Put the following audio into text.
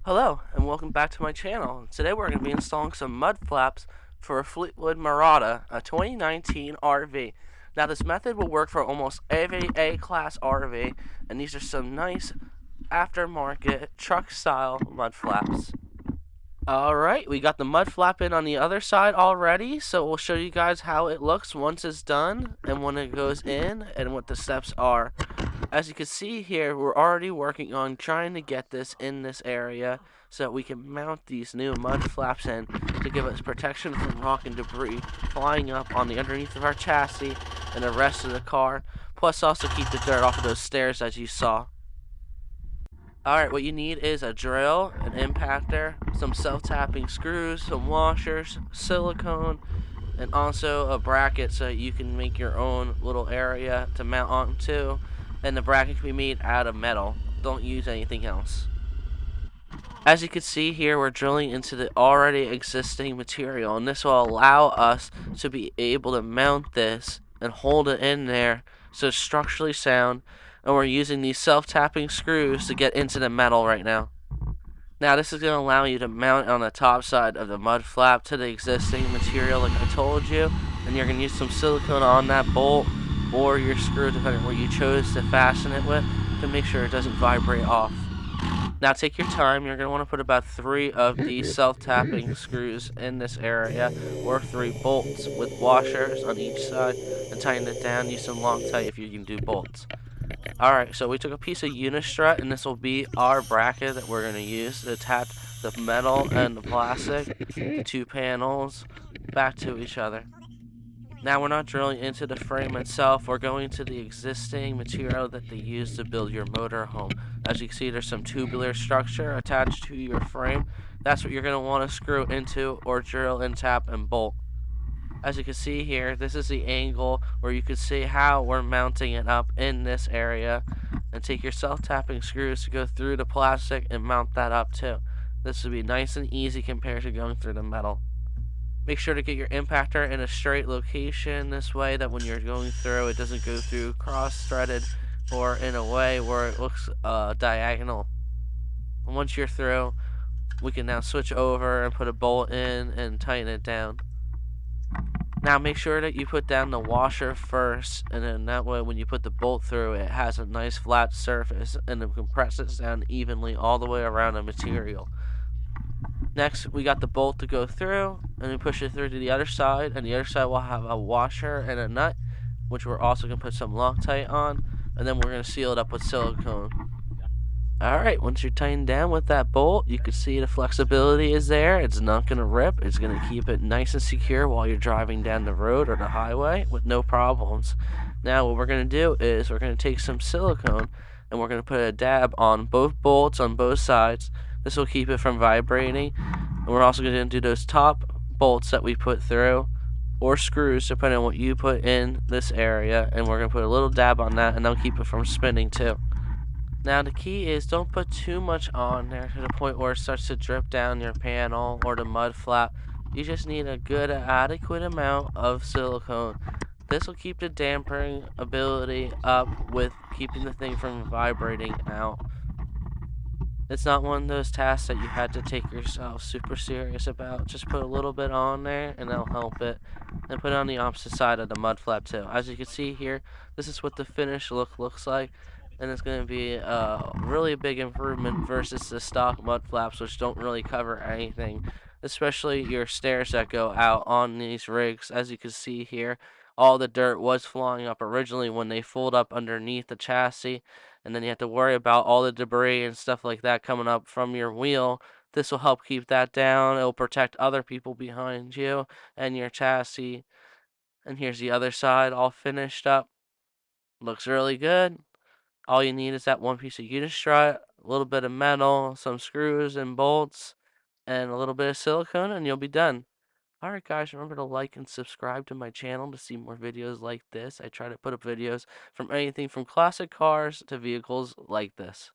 Hello, and welcome back to my channel. Today we're going to be installing some mud flaps for a Fleetwood Murata, a 2019 RV. Now this method will work for almost every A-class RV, and these are some nice aftermarket truck-style mud flaps. Alright, we got the mud flap in on the other side already, so we'll show you guys how it looks once it's done, and when it goes in, and what the steps are. As you can see here, we're already working on trying to get this in this area so that we can mount these new mud flaps in to give us protection from rock and debris flying up on the underneath of our chassis and the rest of the car, plus also keep the dirt off of those stairs as you saw. Alright, what you need is a drill, an impactor, some self-tapping screws, some washers, silicone, and also a bracket so you can make your own little area to mount onto, and the bracket can be made out of metal. Don't use anything else. As you can see here, we're drilling into the already existing material, and this will allow us to be able to mount this and hold it in there so it's structurally sound, and we're using these self-tapping screws to get into the metal right now. Now this is going to allow you to mount on the top side of the mud flap to the existing material like I told you, and you're going to use some silicone on that bolt or your screw depending on where you chose to fasten it with to make sure it doesn't vibrate off. Now take your time, you're going to want to put about 3 of these self-tapping screws in this area, or 3 bolts with washers on each side, and tighten it down. Use some Loctite if you can do bolts. Alright, so we took a piece of unistrut, and this will be our bracket that we're going to use to attach the metal and the plastic, the 2 panels, back to each other. Now we're not drilling into the frame itself, we're going to the existing material that they use to build your motor home. As you can see, there's some tubular structure attached to your frame. That's what you're going to want to screw into or drill and tap and bolt. As you can see here, this is the angle where you can see how we're mounting it up in this area. And take your self-tapping screws to go through the plastic and mount that up too. This will be nice and easy compared to going through the metal. Make sure to get your impactor in a straight location this way that when you're going through it doesn't go through cross-threaded or in a way where it looks diagonal. And once you're through, we can now switch over and put a bolt in and tighten it down. Now make sure that you put down the washer first, and then that way when you put the bolt through it has a nice flat surface and it compresses down evenly all the way around the material. Next, we got the bolt to go through, and we push it through to the other side, and the other side will have a washer and a nut, which we're also going to put some Loctite on, and then we're going to seal it up with silicone. Alright, once you're tightened down with that bolt, you can see the flexibility is there. It's not going to rip. It's going to keep it nice and secure while you're driving down the road or the highway with no problems. Now what we're going to do is we're going to take some silicone, and we're going to put a dab on both bolts on both sides. This will keep it from vibrating. And we're also going to do those top bolts that we put through, or screws depending on what you put in this area, and we're going to put a little dab on that, and that'll keep it from spinning too. Now the key is don't put too much on there to the point where it starts to drip down your panel or the mud flap. You just need a good adequate amount of silicone. This will keep the dampering ability up with keeping the thing from vibrating out. It's not one of those tasks that you had to take yourself super serious about. Just put a little bit on there and that'll help it. And put it on the opposite side of the mud flap too. As you can see here, this is what the finished look looks like. And it's going to be a really big improvement versus the stock mud flaps, which don't really cover anything. Especially your stairs that go out on these rigs. As you can see here, all the dirt was flying up originally when they fold up underneath the chassis, and then you have to worry about all the debris and stuff like that coming up from your wheel. This will help keep that down. It'll protect other people behind you and your chassis. And here's the other side all finished up. Looks really good. All you need is that one piece of unistrut, a little bit of metal, some screws and bolts, and a little bit of silicone, and you'll be done. Alright guys, remember to like and subscribe to my channel to see more videos like this. I try to put up videos from anything from classic cars to vehicles like this.